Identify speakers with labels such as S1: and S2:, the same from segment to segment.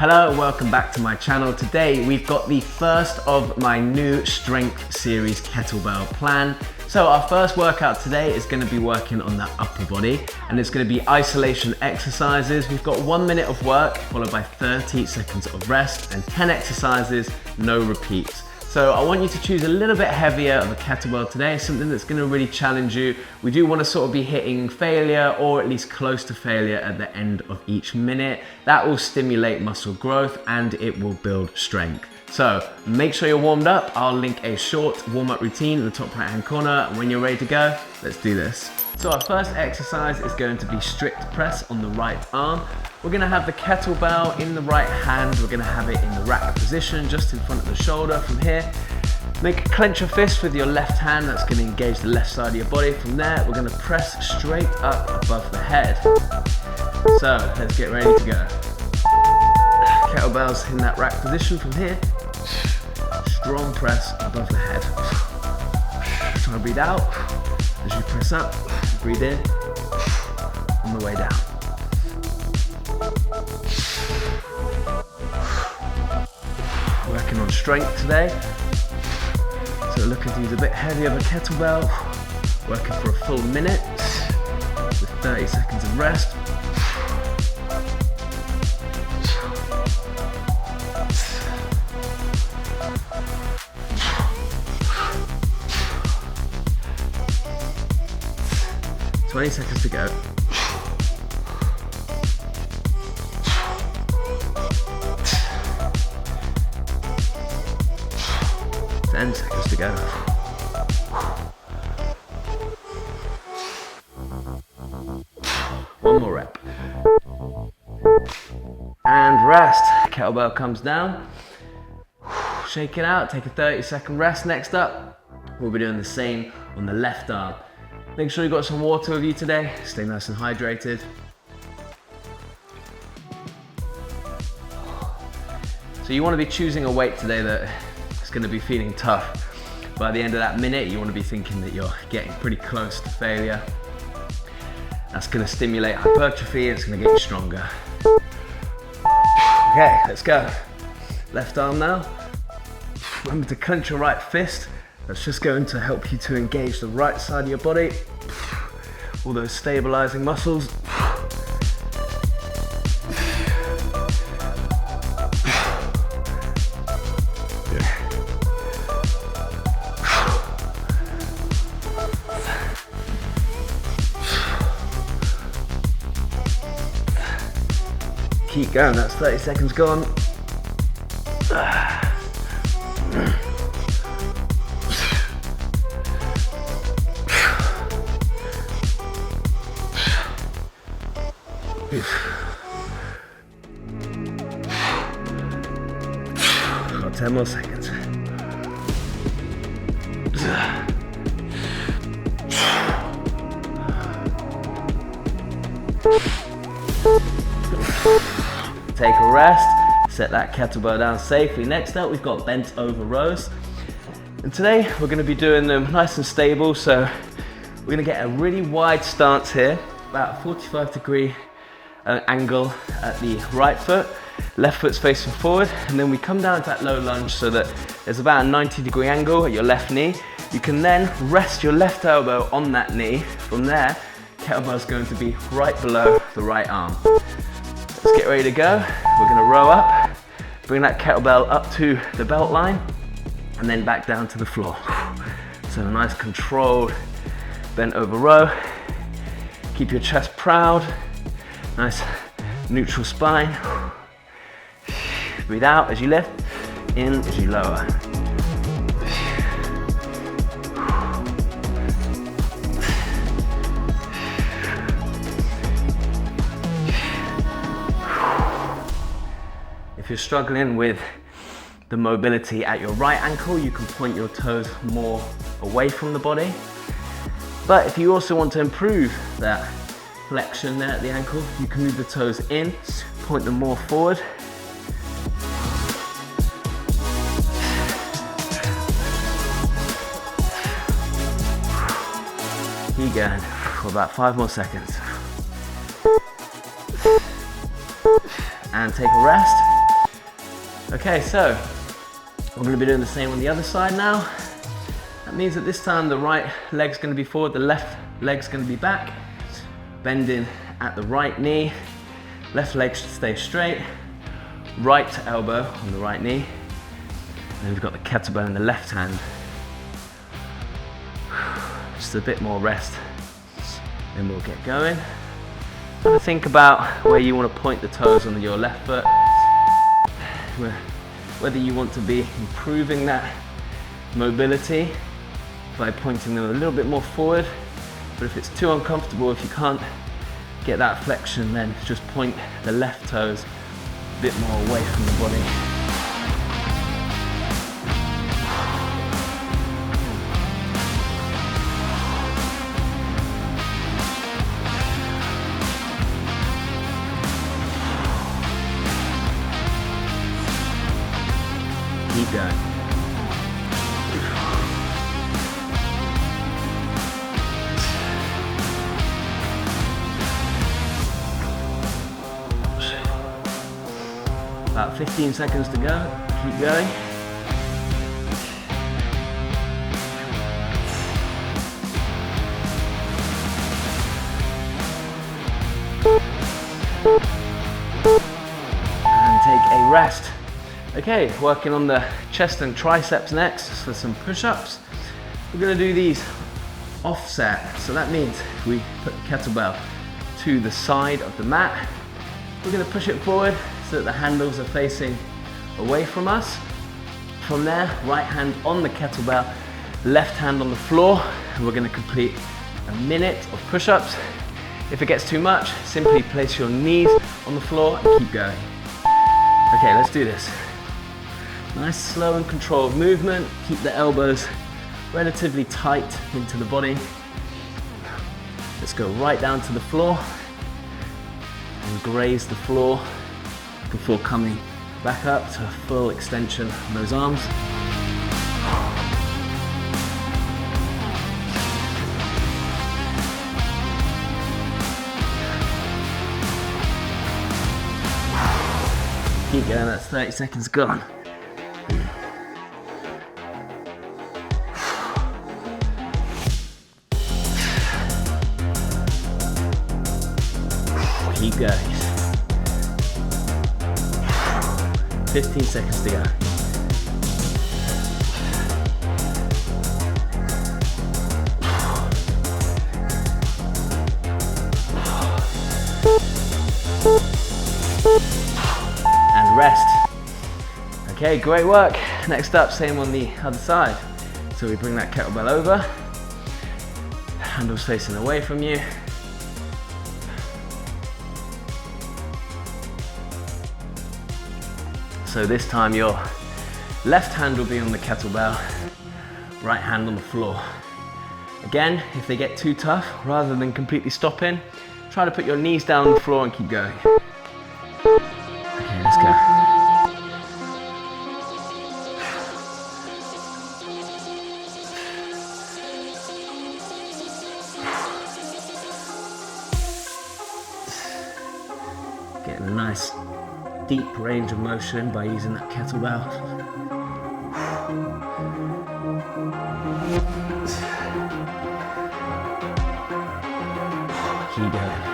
S1: Hello and welcome back to my channel. Today we've got the first of my new strength series kettlebell plan. So our first workout today is going to be working on the upper body, and it's going to be isolation exercises. We've got 1 minute of work followed by 30 seconds of rest and 10 exercises, no repeats. So I want you to choose a little bit heavier of a kettlebell today, something that's going to really challenge you. We do want to sort of be hitting failure or at least close to failure at the end of each minute. That will stimulate muscle growth and it will build strength. So make sure you're warmed up. I'll link a short warm-up routine in the top right-hand corner. When you're ready to go, let's do this. So our first exercise is going to be strict press on the right arm. We're going to have the kettlebell in the right hand. We're going to have it in the rack position just in front of the shoulder from here. Clench your fist with your left hand. That's going to engage the left side of your body. From there, we're going to press straight up above the head. So let's get ready to go. Kettlebells in that rack position from here. Strong press above the head. Try and breathe out as you press up. Breathe in on the way down. Working on strength today. So looking to use a bit heavier of a kettlebell. Working for a full minute with 30 seconds of rest. "20 seconds to go. "10 seconds to go. One more rep. And rest. Kettlebell comes down. Shake it out, take a 30-second rest. Next up, we'll be doing the same on the left arm. Make sure you've got some water with you today. Stay nice and hydrated. So you want to be choosing a weight today that is going to be feeling tough. By the end of that minute, you want to be thinking that you're getting pretty close to failure. That's going to stimulate hypertrophy and it's going to get you stronger. Okay, let's go. Left arm now. Remember to clench your right fist. That's just going to help you to engage the right side of your body. All those stabilizing muscles. Keep going, that's 30 seconds gone. Got 10 more seconds. Take a rest, set that kettlebell down safely. Next up, we've got bent over rows. And today we're going to be doing them nice and stable. So we're going to get a really wide stance here, about a 45-degree angle at the right foot. Left foot's facing forward, and then we come down to that low lunge so that there's about a 90-degree angle at your left knee. You can then rest your left elbow on that knee. From there, kettlebell's going to be right below the right arm. Let's get ready to go. We're going to row up, bring that kettlebell up to the belt line, and then back down to the floor. So a nice controlled bent over row. Keep your chest proud. Nice neutral spine. Breathe out as you lift, in as you lower. If you're struggling with the mobility at your right ankle, you can point your toes more away from the body. But if you also want to improve that flexion there at the ankle, you can move the toes in, point them more forward. Keep going for about 5 more seconds. And take a rest. Okay, so we're going to be doing the same on the other side now. That means that this time the right leg's going to be forward, the left leg's going to be back. Bending at the right knee, left leg should stay straight, right elbow on the right knee, and then we've got the kettlebell in the left hand. Just a bit more rest, then we'll get going. Think about where you want to point the toes on your left foot, whether you want to be improving that mobility by pointing them a little bit more forward, but if it's too uncomfortable, if you can't get that flexion, then just point the left toes a bit more away from the body. Keep going. About 15 seconds to go. Keep going. And take a rest. Okay, working on the chest and triceps next for some push-ups. We're going to do these offset. So that means we put the kettlebell to the side of the mat. We're going to push it forward so that the handles are facing away from us. From there, right hand on the kettlebell, left hand on the floor, and we're going to complete a minute of push-ups. If it gets too much, simply place your knees on the floor and keep going. Okay, let's do this. Nice, slow and controlled movement. Keep the elbows relatively tight into the body. Let's go right down to the floor and graze the floor before coming back up to a full extension of those arms. Keep going, that's 30 seconds gone. Keep going. 15 seconds to go. And rest. Okay, great work. Next up, same on the other side. So we bring that kettlebell over, handles facing away from you. So this time your left hand will be on the kettlebell, right hand on the floor. Again, if they get too tough, rather than completely stopping, try to put your knees down on the floor and keep going. Okay, let's go. Getting a nice deep range of motion by using that kettlebell. Keep going.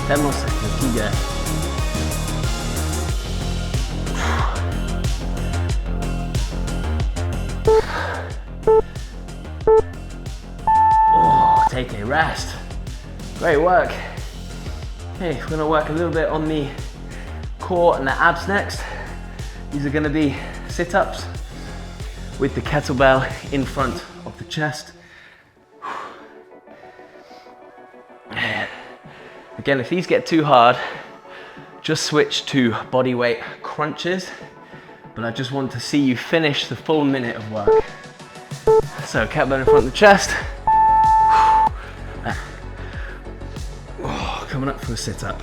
S1: Ten more seconds, keep going. Oh, take a rest. Great work. Okay, we're gonna work a little bit on the core and the abs next. These are gonna be sit-ups with the kettlebell in front of the chest. Again, if these get too hard, just switch to body weight crunches, but I just want to see you finish the full minute of work. So kettlebell in front of the chest. coming up for a sit-up.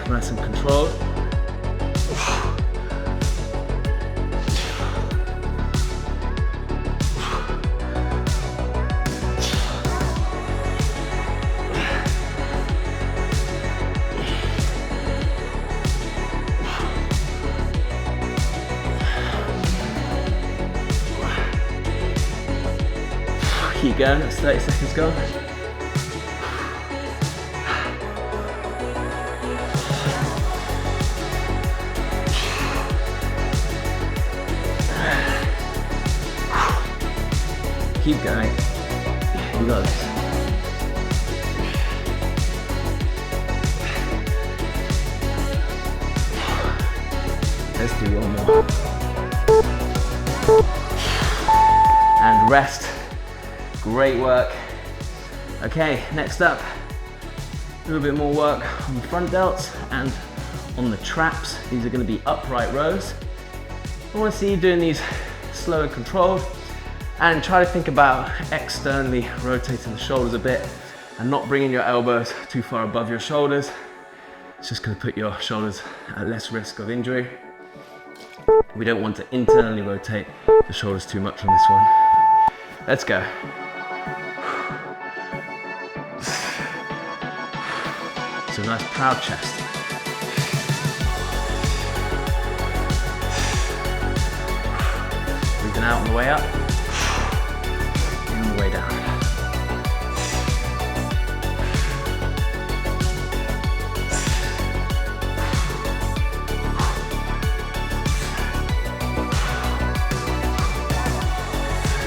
S1: Nice and controlled. Keep going, that's 30 seconds gone. Keep going. You got this. Let's do one more. And rest. Great work. Okay, next up, a little bit more work on the front delts and on the traps. These are going to be upright rows. I want to see you doing these slow and controlled, and try to think about externally rotating the shoulders a bit and not bringing your elbows too far above your shoulders. It's just going to put your shoulders at less risk of injury. We don't want to internally rotate the shoulders too much on this one. Let's go. So nice proud chest. Breathing out on the way up, and on the way down.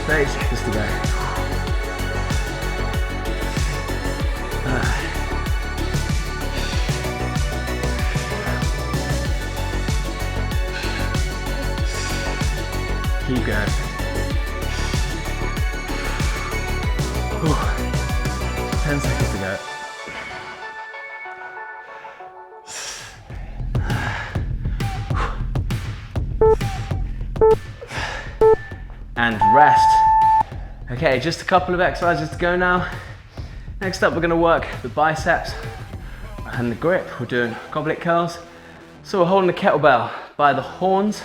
S1: Thirty seconds to go. Keep going. Ooh. 10 seconds to go. And rest. Okay, just a couple of exercises to go now. Next up, we're going to work the biceps and the grip. We're doing goblet curls. So we're holding the kettlebell by the horns.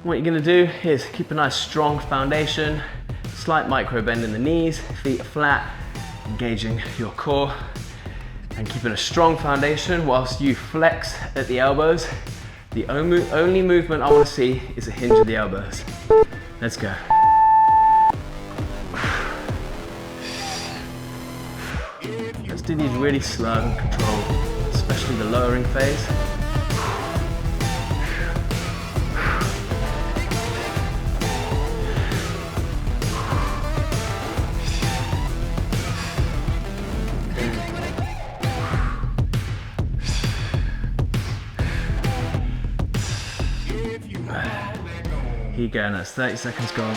S1: What you're going to do is keep a nice strong foundation, slight micro bend in the knees, feet are flat, engaging your core, and keeping a strong foundation whilst you flex at the elbows. The only movement I want to see is a hinge of the elbows. Let's go. Let's do these really slow and controlled, especially the lowering phase. Keep going, that's 30 seconds gone.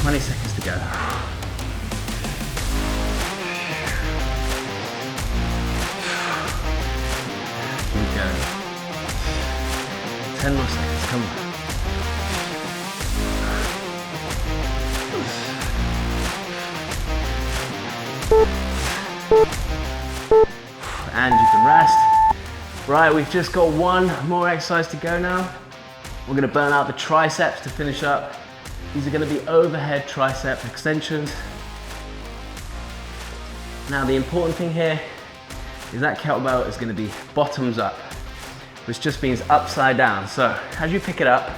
S1: Twenty seconds to go. Keep going. 10 more seconds, come on. And you can rest. Right, we've just got one more exercise to go now. We're gonna burn out the triceps to finish up. These are gonna be overhead tricep extensions. Now the important thing here is that kettlebell is gonna be bottoms up, which just means upside down. So as you pick it up,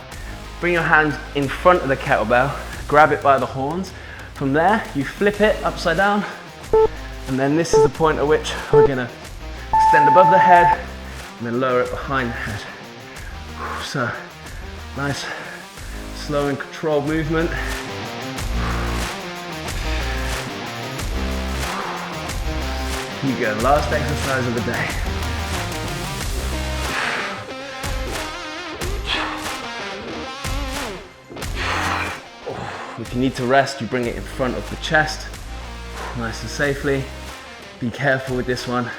S1: bring your hands in front of the kettlebell, grab it by the horns. From there, you flip it upside down, and then this is the point at which we're gonna extend above the head and then lower it behind the head. So, nice, slow and controlled movement. Keep going, last exercise of the day. If you need to rest, you bring it in front of the chest, nice and safely. Be careful with this one.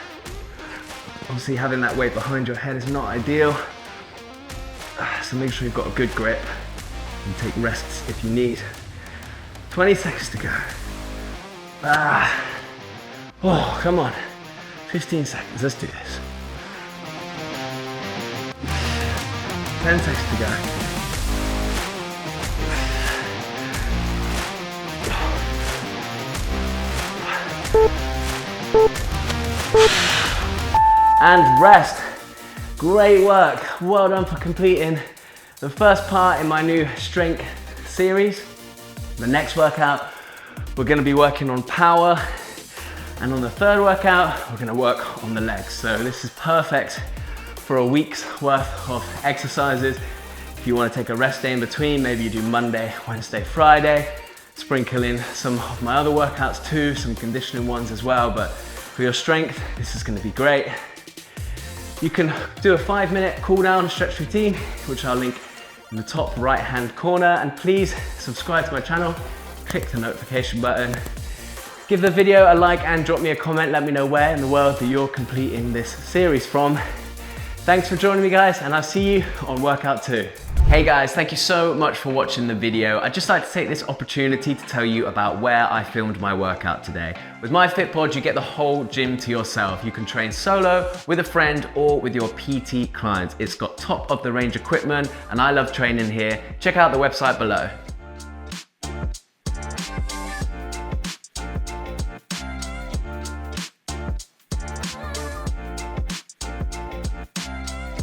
S1: Obviously having that weight behind your head is not ideal. so make sure you've got a good grip and take rests if you need. 20 seconds to go. Oh, come on. 15 seconds, let's do this. 10 seconds to go. And rest. Great work. Well done for completing the first part in my new strength series. The next workout, we're gonna be working on power. And on the third workout, we're gonna work on the legs. So this is perfect for a week's worth of exercises. If you wanna take a rest day in between, maybe you do Monday, Wednesday, Friday, sprinkle in some of my other workouts too, some conditioning ones as well, but for your strength, this is gonna be great. You can do a 5-minute cool down stretch routine, which I'll link in the top right-hand corner, and please subscribe to my channel, click the notification button, give the video a like and drop me a comment, let me know where in the world that you're completing this series from. Thanks for joining me guys, and I'll see you on workout 2. Hey guys, thank you so much for watching the video. I'd just like to take this opportunity to tell you about where I filmed my workout today. With MyFitPod, you get the whole gym to yourself. You can train solo, with a friend, or with your PT clients. It's got top of the range equipment, and I love training here. Check out the website below.